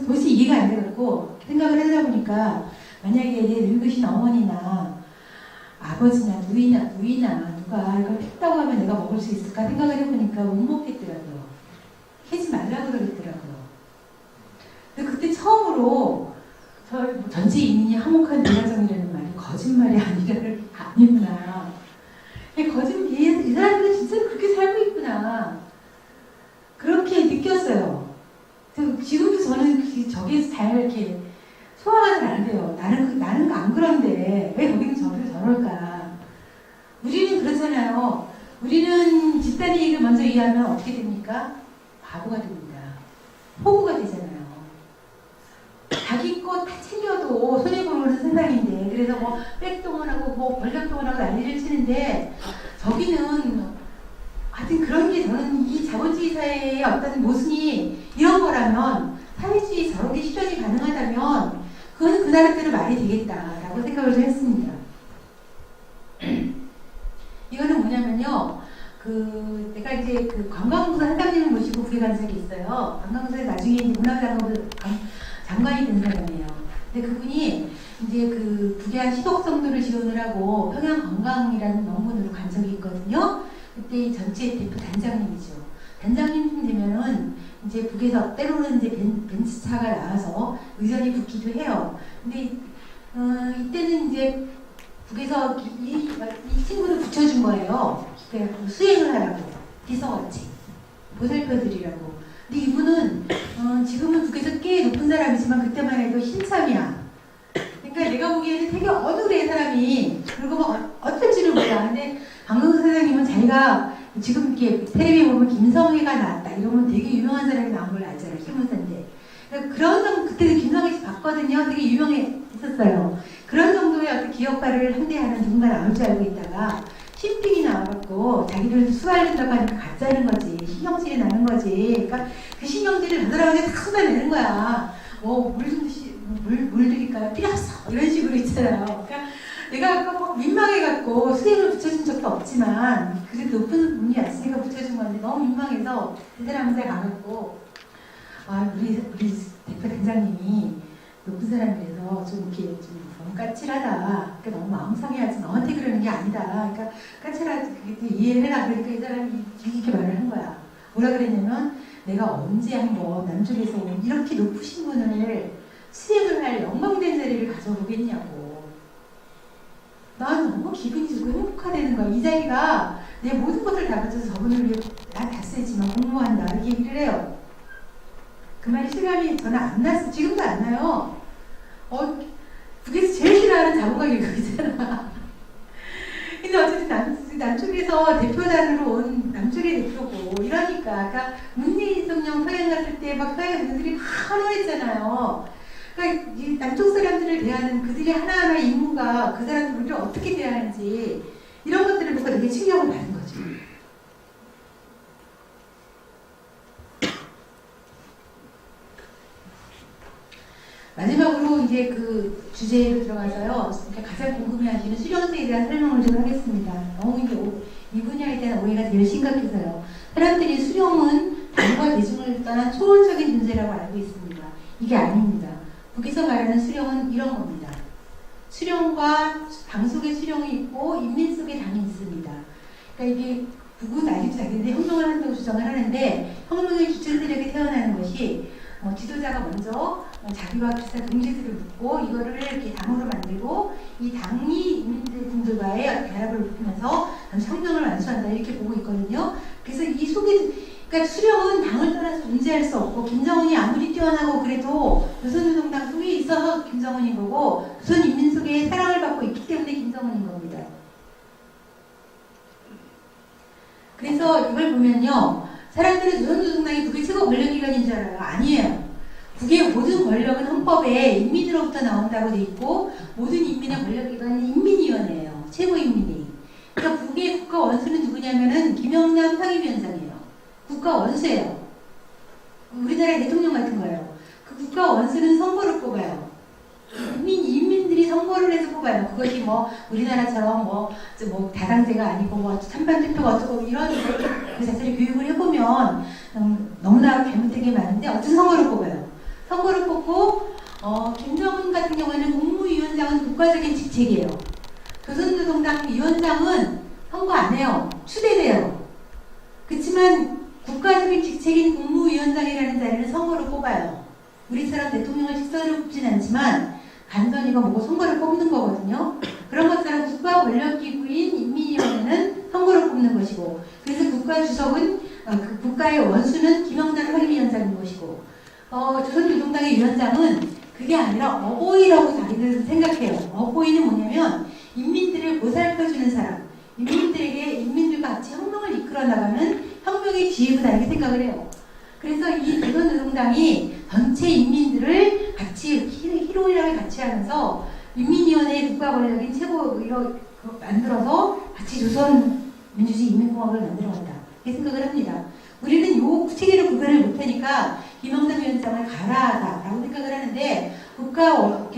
도대체 이해가 안 돼갖고 생각을 하다 보니까 만약에 내 늙으신 어머니나 아버지나 누이나 누가 이걸 폈다고 하면 내가 먹을 수 있을까 생각을 해보니까 못 먹겠더라고요. 캐지 말라고 그러겠더라고요. 근데 그때 처음으로 전체 이민이 화목한 대가정이라는 말이 거짓말이 아니구나. 이 사람들은 진짜 그렇게 살고 있구나. 그렇게 느꼈어요. 지금도 저는 저기에서 잘 이렇게 소화가 잘 안 돼요. 나는 안 그런데 왜 거기는 저럴까? 우리는 그렇잖아요. 우리는 집단 이익을 먼저 이해하면 어떻게 됩니까? 바보가 됩니다. 호구가 되잖아요. 자기 거 다 챙겨도 손해보는 세상인데 그래서 백동원하고 권력동원하고 난리를 치는데 저기는 하여튼 그런 게 저는 이 자본주의 사회의 어떤 모순이 이런 거라면 사회주의 저렇게 실현이 가능하다면 그건 그 나라대로 말이 되겠다라고 생각을 좀 했습니다. 이거는 뭐냐면요. 내가 이제 관광부서 사장님을 모시고 북에 간 적이 있어요. 관광부서에 나중에 이제 문화장관이 된 사람이에요. 근데 그분이 이제 북에 한 10억 정도를 지원을 하고 평양관광이라는 명분으로 간 적이 있거든요. 그때 전체 대표 단장님이죠. 단장님 되면은 이제 북에서 때로는 이제 벤츠차가 나와서 의전이 붙기도 해요. 근데 이때는 이제 북에서 이 친구를 붙여준 거예요. 그래서 수행을 하라고 비서같이 보살펴드리라고. 근데 이분은 지금은 북에서 꽤 높은 사람이지만 그때만 해도 신참이야. 그러니까 내가 보기에는 되게 어눌해 사람이. 그리고 막 어떨 줄을 몰라. 근데 방금 사장님은 자기가 지금 이렇게 텔레비에 보면 김성애가 나왔다 이러면 되게 유명한 사람이 나온 걸 알잖아요. 희문사인데. 그러니까 그런 정도 그때도 김성애 씨 봤거든요. 되게 유명했었어요. 그런 정도의 어떤 기업가를 상대하는 누군가 나올 줄 알고 있다가 신빙이 나와갖고 자기를 수발된다고 하니까 가짜는 거지. 신경질이 나는 거지. 그러니까 그 신경질을 저 사람한테 다 쏟아내는 거야. 물 드릴까요? 필요 없어. 이런 식으로 있잖아요. 그러니까 내가 아까 막 민망해갖고 수행을 붙여준 적도 없지만 그래도 높은 분이 왔으니까 붙여준 건데 너무 민망해서 그 사람한테 가갖고 우리 대표 단장님이 높은 사람이라서 좀 이렇게 좀 너무 까칠하다. 그러니까 너무 마음 상해하지. 너한테 그러는 게 아니다. 그러니까 까칠하지. 그게 이해를 해라. 그러니까 이 사람이 이렇게 말을 한 거야. 뭐라 그랬냐면 내가 언제 한번 남쪽에서 온 이렇게 높으신 분을 수행을 할 영광된 자리를 가져보겠냐고. 난 너무 기분이 좋고 행복하다는 거야. 이 자리가 내 모든 것을 다 가져서 저분을 위해 나 다 쓰지만 공모한다. 이렇게 얘기를 해요. 그 말이 실감이 저는 안 났어. 지금도 안 나요. 북에서 제일 싫어하는 자본가게 그거잖아. 근데 어쨌든 남쪽에서 대표단으로 온 남쪽의 대표고 이러니까. 그러니까 문재인 대통령 평양 갔을 때 막 평양 분들이 막 환호했잖아요. 그러니까 이 남쪽 사람들을 대하는 그들의 하나하나 임무가 그 사람들을 어떻게 대하는지 이런 것들을 보고 되게 충격을 받은 거죠. 마지막으로 이제 그 주제로 들어가서요. 가장 궁금해하시는 수령세에 대한 설명을 좀 하겠습니다. 너무 이게 이 분야에 대한 오해가 제일 심각해서요. 사람들이 수령은 당과 대중을 떠난 초월적인 존재라고 알고 있습니다. 이게 아닙니다. 북에서 말하는 수령은 이런 겁니다. 수령과 당 속에 수령이 있고 인민 속에 당이 있습니다. 그러니까 이게 북은 아직도 자기들이 혁명을 한다고 주장을 하는데 혁명의 주체 세력이 태어나는 것이 지도자가 먼저 자기와 비슷한 동지들을 묶고 이거를 이렇게 당으로 만들고 이 당이 인민들과의 결합을 높이면서 혁명을 완수한다 이렇게 보고 있거든요. 그래서 이 속에 그러니까 수령은 당을 떠나서 존재할 수 없고 김정은이 아무리 뛰어나고 그래도 조선노동당 속에 있어서 김정은인 거고 조선인민 속에 사랑을 받고 있기 때문에 김정은인 겁니다. 그래서 이걸 보면요. 사람들은 조선노동당이 북의 최고 권력기관인 줄 알아요. 아니에요. 북의 모든 권력은 헌법에 인민으로부터 나온다고 돼 있고 모든 인민의 권력기관은 인민위원회예요. 최고인민회의. 그러니까 북의 국가 원수는 누구냐면은 김영남 상임위원장이에요. 국가 원수예요. 우리나라의 대통령 같은 거예요. 그 국가 원수는 선거를 뽑아요. 인민들이 선거를 해서 뽑아요. 그것이 뭐 우리나라처럼 다당제가 아니고 찬반 투표가 어쩌고 이런 그 자체를 교육을 해보면 너무나 잘못된 게 많은데 어쨌든 선거를 뽑아요. 선거를 뽑고 김정은 같은 경우에는 국무위원장은 국가적인 직책이에요. 조선노동당 위원장은 선거 안 해요. 추대돼요. 그렇지만 국가적인 직책인 국무위원장이라는 자리를 선거로 뽑아요. 우리처럼 대통령을 직선으로 뽑진 않지만 간선이가 뭐고 선거를 뽑는 거거든요. 그런 것처럼 국가 권력기구인 인민위원회는 선거로 뽑는 것이고 그래서 국가주석은 그 국가의 원수는 김영남 상임위원장인 것이고 조선노동당의 위원장은 그게 아니라 어보이라고 자기들은 생각해요. 어보이는 뭐냐면 인민들을 보살펴주는 사람, 인민들과 같이 혁명을 이끌어 나가는 혁명의 지휘부다 이렇게 생각을 해요. 그래서 이 조선노동당이 전체 인민들을 같이 희로애락을 같이 하면서 인민위원회 국가 권력인 최고 만들어서 같이 조선민주주의 인민공화국을 만들어간다 이렇게 생각을 합니다. 우리는 요 체계를 구별을 못하니까 김영남 위원장을 가라하다라고 생각을 하는데 그럼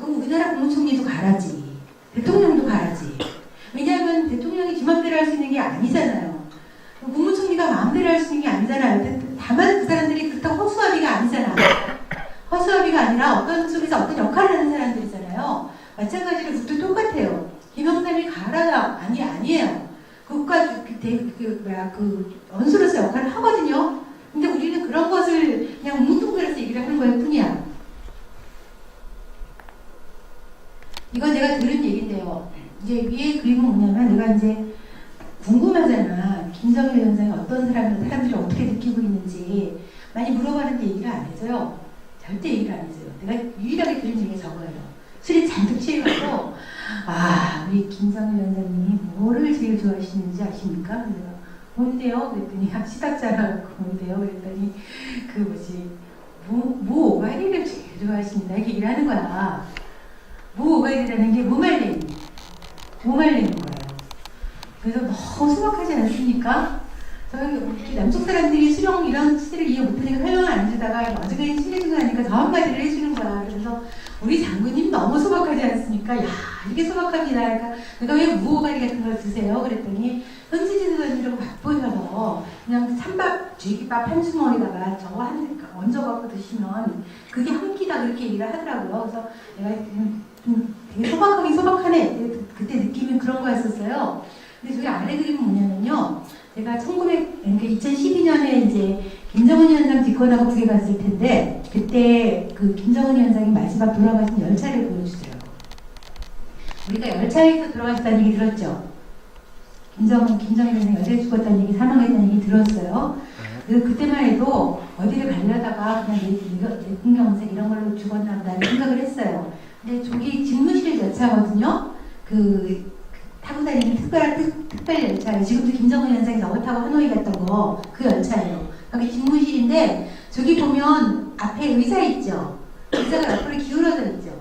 우리나라 국무총리도 가라지, 대통령도 가라지. 왜냐하면 대통령이 지 맘대로 할 수 있는 게 아니잖아요. 국무총리가 마음대로 할 수 있는 게 아니잖아요. 다만 그 사람들이 그렇다고 허수아비가 아니잖아. 허수아비가 아니라 어떤 속에서 어떤 역할을 하는 사람들이잖아요. 마찬가지로 그것도 똑같아요. 김영삼이 가라다 아니에요. 국가 그 원수로서 역할을 하거든요. 근데 우리는 그런 것을 그냥 뭉뚱그려서 얘기를 하는 거일 뿐이야. 이건 내가 들은 얘기인데요. 이제 위에 그림은 뭐냐면 내가 이제 궁금하잖아. 김정일 위원장이 어떤 사람들이 어떻게 느끼고 있는지 많이 물어봤는데 얘기를 안 해줘요. 절대 얘기를 안 해줘요. 내가 유일하게 들은 얘기가 저거예요. 술이 잔뜩 취해가지고 우리 김정일 위원장님이 뭐를 제일 좋아하시는지 아십니까? 그래서 뭔데요? 그랬더니 시답자라고 뭔데요? 그랬더니 그 뭐지 오가리를 제일 좋아하십니다. 이렇게 얘기를 하는 거야. 오가리라는 게 무말랭이 거예요. 그래서 너무 소박하지 않습니까? 저희 남쪽 사람들이 수령 이런 시대를 이해 못하니까 설명을 안 해주다가 나중에 친해지고 나니까 저 한마디를 해주는 거야. 그래서 우리 장군님 너무 소박하지 않습니까? 야 이게 소박합니다. 그러니까 내가 왜 무오가리 같은 걸 드세요? 그랬더니 현지지도자님이라고 바쁘셔서 그냥 찬밥, 쥐기밥 한 주머니다가 저거 얹어갖고 드시면 그게 한 끼다 그렇게 얘기를 하더라고요. 그래서 내가 되게 소박하네. 그때 느낌이 그런 거였었어요. 근데 저기 아래 그림은 뭐냐면요. 제가 2012년에 이제 김정은 위원장 집권하고 북에 갔을 텐데 그때 그 김정은 위원장이 마지막 돌아가신 열차를 보여주더라고. 우리가 열차에서 돌아가셨다는 얘기 들었죠? 김정은 위원장이 열차에 죽었다는 얘기, 사망했다는 얘기 들었어요. 그래서 그때만 해도 어디를 가려다가 그냥 내궁경색 이런 걸로 죽었나 보다는 생각을 했어요. 근데 저기 집무실 열차거든요. 타고 다니는 특별 열차예요. 지금도 김정은 위원장이 저거 타고 하노이 갔던 거 그 열차예요. 여기 집무실인데 저기 보면 앞에 의자 있죠. 의자가 옆으로 기울어져 있죠.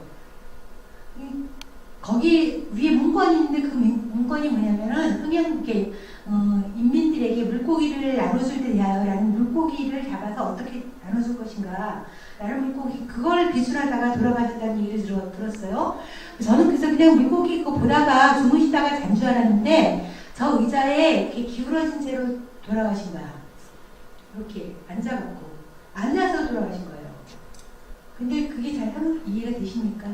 거기 위에 문건이 있는데 그 문건이 뭐냐면은 그냥 이렇게 인민들에게 물고기를 나눠줄 때 대하여라는 물고기를 잡아서 어떻게 나눠줄 것인가 라는 물고기 그걸 비술하다가 돌아가셨다는 얘기를 들었어요. 저는 그래서 그냥 물고기 그거 보다가 주무시다가 잔 줄 알았는데 저 의자에 이렇게 기울어진 채로 돌아가신 거야. 이렇게 앉아서 돌아가신 거예요. 근데 그게 잘 이해가 되십니까?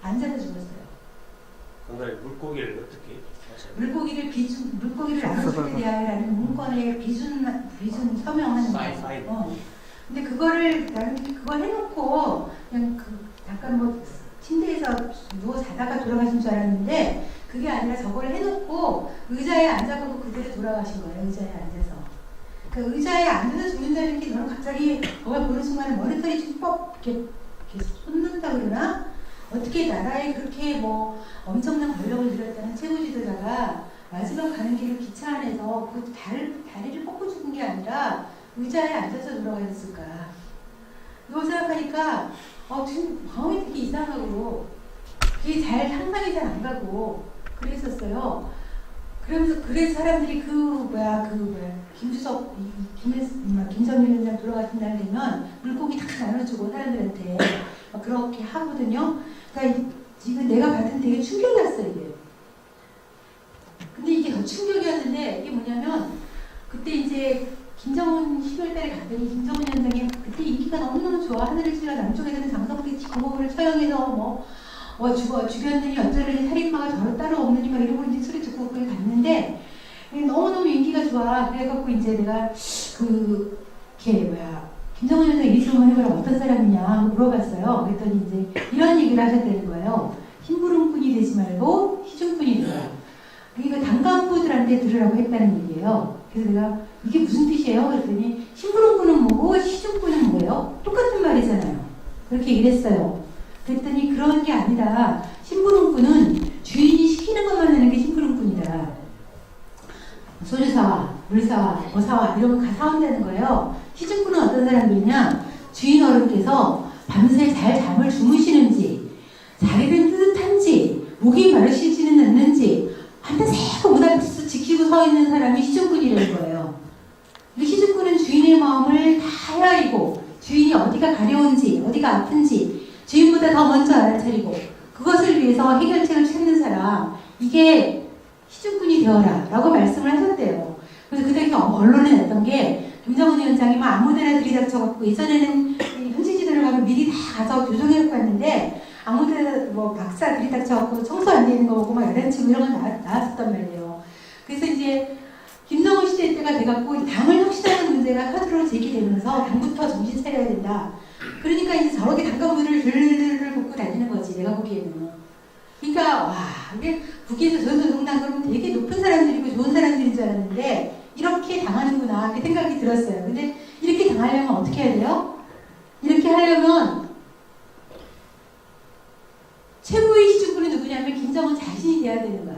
앉아서 죽었어요. 그러니까 물고기를 어떻게? 물고기를 나눠줄 때 대하여라는 문건에 비준 서명하는 거예요. 근데 나는 그걸 해놓고 그냥 잠깐 뭐 침대에서 누워 자다가 돌아가신 줄 알았는데 그게 아니라 저걸 해놓고 의자에 앉아가고 그대로 돌아가신 거예요. 의자에 앉아서. 그 의자에 앉아서 죽는다는 게 저는 갑자기 그걸 보는 순간에 머리털이 쭉 이렇게 솟는다 그러나 어떻게 나라에 그렇게 뭐 엄청난 권력을 들였다는 최고 지도자가 마지막 가는 길을 기차 안에서 그 다리를 뻗고 죽은 게 아니라 의자에 앉아서 돌아가셨을까. 이거 생각하니까 지금 마음이 되게 이상하고 그게 상상이 잘 안 가고 그랬었어요. 그래서 사람들이 김정일 위원장 돌아가신 날 되면 물고기 다 나눠주고 사람들한테 그렇게 하거든요. 그러니까 지금 내가 봤을 때 되게 충격이었어요, 이게. 근데 이게 더 충격이었는데 이게 뭐냐면 그때 이제 김정은 10월달에 갔더니 김정은 위원장이 그때 인기가 너무너무 좋아. 하늘을 찔러 남쪽에서는 장성택 고모부를 처형해서 죽였느니 어쩌려니 살인마가 저를 따로 없느니 막 이러고 이제 소리 듣고 거기 갔는데 너무너무 인기가 좋아. 그래갖고 이제 내가 김정은 위원장 이 질문 해보라 어떤 사람이냐 하고 물어봤어요. 그랬더니 이제 이런 얘기를 하셨다는 거예요. 심부름꾼이 되지 말고 시중꾼이 되라. 그러니까 단간부들한테 들으라고 했다는 얘기예요. 그래서 내가 이게 무슨 뜻이에요? 그랬더니 심부름꾼은 뭐고 시중꾼은 뭐예요? 똑같은 말이잖아요. 그렇게 얘기를 했어요. 그랬더니 그런 게 아니라 심부름꾼은 주인이 시키는 것만 하는 게 심부름꾼이다. 소주 사와, 물 사와, 뭐 사와 이런 거 사온다는 거예요. 시중꾼은 어떤 사람들이냐? 주인 어른께서 밤새 잘 잠을 주무시는지 자리는 뜨뜻한지 목이 마르시지는 않는지 한때새고 문 앞에서 지키고 서 있는 사람이 시중꾼이라는 거예요. 이 시중꾼은 주인의 마음을 다 헤아리고 주인이 어디가 가려운지 어디가 아픈지 주인보다 더 먼저 알아차리고 그것을 위해서 해결책을 찾는 사람. 이게 시중꾼이 되어라 라고 말씀을 하셨대요. 그래서 그 당시 언론에 냈던 게 김정은 위원장이 막 아무데나 들이닥쳐갖고 예전에는 현지 지도를 가면 미리 다 가서 조정해갖고 왔는데 아무데나 뭐 막사 들이닥쳐갖고 청소 안 되는 거 보고 막 야단치고 이런 건 나왔었단 말이에요. 그래서 이제 김정은 시대 때가 돼갖고 당을 혁신하는 문제가 카드로 제기되면서 당부터 정신 차려야 된다. 그러니까 이제 저렇게 당간부들을 들을 볶고 다니는 거지 내가 보기에는. 그러니까 와 이게 북에서 조선노동당 그러면 되게 높은 사람들이고 좋은 사람들인 줄 알았는데 이렇게 당하는구나 그 생각이 들었어요. 근데 이렇게 당하려면 어떻게 해야 돼요? 이렇게 하려면 최고의 시중꾼은 누구냐면 김정은 자신이 돼야 되는 거야.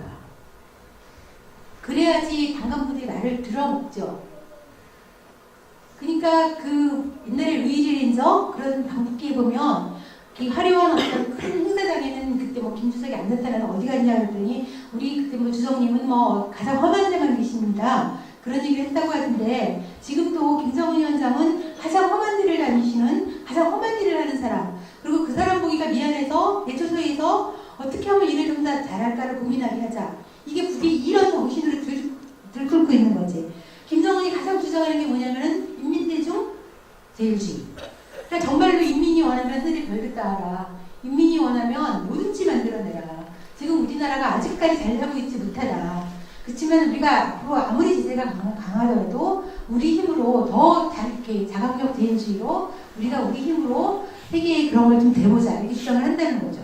그래야지 당간부들이 나를 들어먹죠. 그러니까 그 옛날에 루이지 린저 그런 방북기에 보면 이 화려한 어떤 큰 행사장에는 그때 뭐 김주석이 안 나타나서 어디 갔냐 그랬더니 우리 그때 뭐 주석님은 뭐 가장 험한 데만 계십니다. 그런 얘기를 했다고 하던데 지금도 김정은 위원장은 가장 험한 데를 다니시는 가장 험한 일을 하는 사람 그리고 그 사람 보기가 미안해서 대처소에서 어떻게 하면 일을 좀 더 잘할까를 고민하게 하자. 이게 북이 이런 정신으로 들끓고 있는 거지. 김정은이 가장 주장하는 게 뭐냐면은 인민대중 제일주의. 그러니까 정말로 인민이 원하면 하늘이 별들 따라. 인민이 원하면 뭐든지 만들어내라. 지금 우리나라가 아직까지 잘하고 있지 못하다. 그렇지만 우리가 앞으로 아무리 제재가 강하더라도 우리 힘으로 더 이렇게 자강력 대인주의로 우리가 우리 힘으로 세계에 그런 걸 좀 대보자 이렇게 주장을 한다는 거죠.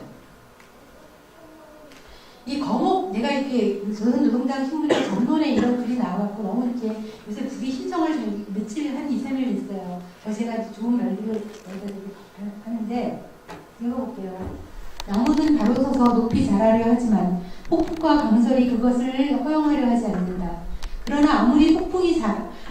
이 거목 내가 이렇게 조선노동당 신문에 전론에 이런 글이 나와갖고 너무 이렇게 요새 북이 신청을 며칠 한 2, 3일 됐어요. 제가 좋은 말들을 하는데 읽어볼게요. 나무는 바로 서서 높이 자라려 하지만 폭풍과 강설이 그것을 허용하려 하지 않는다. 그러나 아무리 폭풍이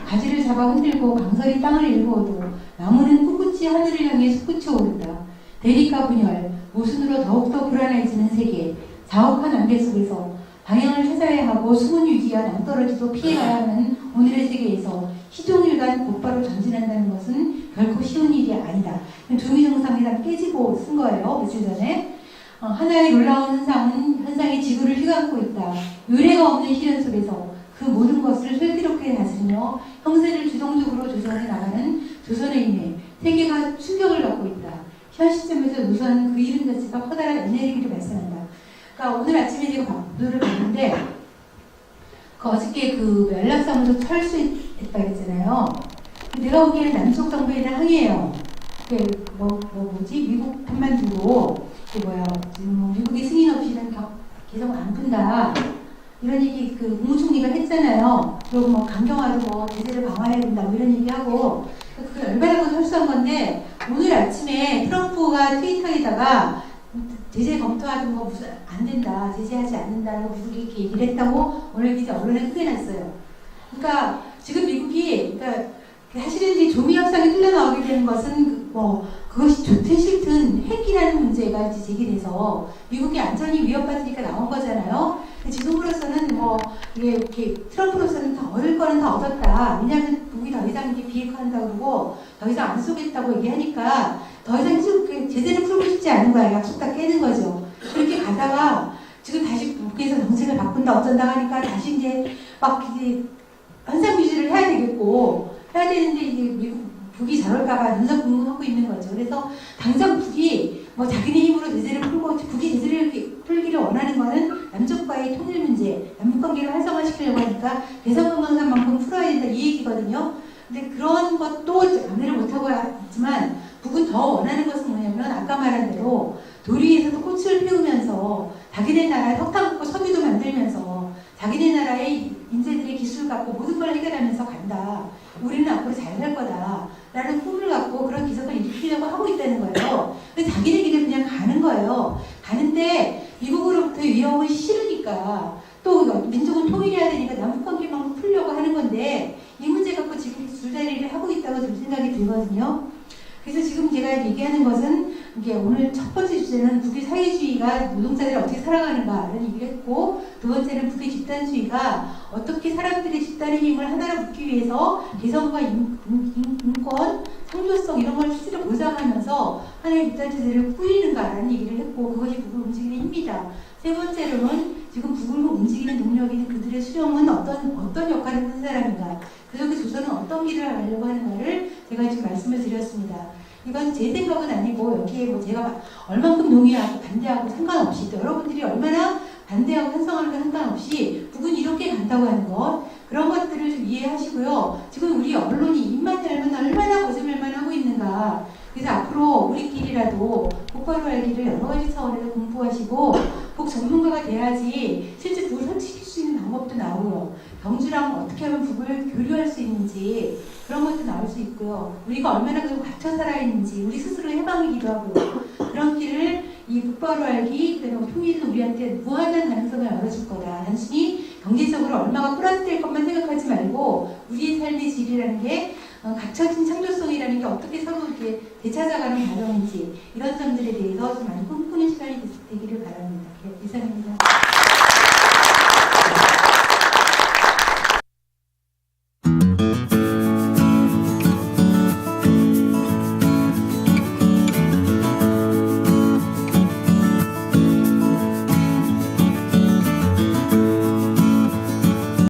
가지를 잡아 흔들고 강설이 땅을 일구어도 나무는 꿋꿋이 하늘을 향해 솟구쳐 오른다. 대립과 분열, 모순으로 더욱더 불안해지는 세계, 자욱한 안개 속에서 방향을 찾아야 하고 숨은 위기와 낭떠러지도 피해가야 하는 오늘의 세계에서 희종일관 곧바로 전진한다는 것은 결코 쉬운 일이 아니다. 조미정상회담 깨지고 쓴 거예요. 며칠 전에. 하나의 놀라운 현상이 지구를 휘감고 있다. 유례가 없는 시련 속에서 그 모든 것을 슬기롭게 다스리며 형세를 주동적으로 조정해 나가는 조선의 힘에 세계가 충격을 받고 있다. 현 시점에서 우선 그 이름 자체가 커다란 에너지를 발생한다. 그러니까 오늘 아침에 제가 보도를 봤는데 어저께 그 연락사무소 철수했다 그랬잖아요. 내가 보기에는 남쪽 정부에 대한 항의예요. 미국 편만 두고 지금 미국의 승인 없이는 계속 안 푼다. 이런 얘기 그 국무총리가 했잖아요. 그리고 뭐 강경화도 제재를 강화해야 된다 이런 얘기하고 그 열받아서 철수한 건데 오늘 아침에 트럼프가 트위터에다가 제재 검토하는 거 무슨 안 된다, 제재하지 않는다고 미국이 이렇게 얘기를 했다고 오늘 기자 언론에 크게 났어요. 그러니까 지금 미국이 사실은 이제 조미 협상이 흘러나오게 되는 것은 그것이 좋든 싫든 핵이라는 문제가 이제 제기돼서 미국이 안전이 위협받으니까 나온 거잖아요. 지금으로서는 이게 트럼프로서는 더 얻을 거는 더 얻었다. 왜냐하면 미국이 더 이상 이제 비핵화한다고 그러고 더 이상 안 쏘겠다고 얘기하니까 더 이상 제재를 풀고 싶지 않은 거야. 약속 다 깨는 거죠. 그렇게 가다가 지금 다시 북에서 정책을 바꾼다 어쩐다 하니까 다시 이제 현상 유지를 해야 되는데 이제 북이 저럴까봐 눈썹 궁금하고 있는 거죠. 그래서 당장 북이 자기네 힘으로 제재를 풀고 북이 제재를 풀기를 원하는 거는 남쪽과의 통일 문제, 남북관계를 활성화시키려고 하니까 대성공방산만큼 풀어야 된다 이 얘기거든요. 근데 그런 것도 안내를 못하고 있지만 북은 더 원하는 것은 뭐냐면 아까 말한 대로 도리에서도 꽃을 피우면서 자기네 나라에 석탄 갖고 석유도 만들면서 자기네 나라의 인재들의 기술 갖고 모든 걸 해결하면서 간다. 우리는 앞으로 잘 살 거다. 라는 꿈을 갖고 그런 기적을 일으키려고 하고 있다는 거예요. 그래서 자기네 길을 그냥 가는 거예요. 가는데 미국으로부터의 위협은 싫으니까 또 민족은 통일해야 되니까 남북관계만 풀려고 하는 건데 이 문제 갖고 지금 줄다리기를 하고 있다고 좀 생각이 들거든요. 그래서 지금 제가 얘기하는 것은 이게 오늘 첫 번째 주제는 북의 사회주의가 노동자들이 어떻게 살아가는가를 얘기를 했고 두 번째는 북의 집단주의가 어떻게 사람들의 집단의 힘을 하나로 묶기 위해서 개성과 인권, 창조성 이런 걸 실제로 보장하면서 하나의 집단체제를 꾸리는가라는 얘기를 했고 그것이 북을 움직이는 힘이다. 세 번째로는 지금 북을 움직이는 동력인 그들의 수령은 어떤 역할을 하는 사람인가, 그래서 조선은 어떤 길을 가려고 하는가를 제가 지금 말씀을 드렸습니다. 이건 제 생각은 아니고 여기에 뭐 제가 얼만큼 동의하고 반대하고 상관없이, 또 여러분들이 얼마나 반대하고 찬성하는 게 상관없이 북은 이렇게 간다고 하는 것, 그런 것들을 좀 이해하시고요. 지금 우리 언론이 입만 열면 얼마나 거짓말만 하고 있는가. 그래서 앞으로 우리끼리라도 북바로 알기를 여러 가지 차원에서 공부하시고 북 전문가가 돼야지 실제 북을 설치시킬 수 있는 방법도 나오고요. 경주랑 어떻게 하면 북을 교류할 수 있는지 그런 것도 나올 수 있고요. 우리가 얼마나 그리고 갇혀 살아있는지 우리 스스로 해방이기도 하고요. 그런 길을 이 북바로 알기, 그리고 통일은 우리한테 무한한 가능성을 열어줄 거다. 단순히 경제적으로 얼마가 플러스될 것만 생각하지 말고 우리의 삶의 질이라는 게 갖춰진 창조성이라는 게 어떻게 서로 이렇게 되찾아가는 과정인지, 이런 점들에 대해서 좀 많이 꿈꾸는 시간이 되기를 바랍니다. 네, 이상입니다.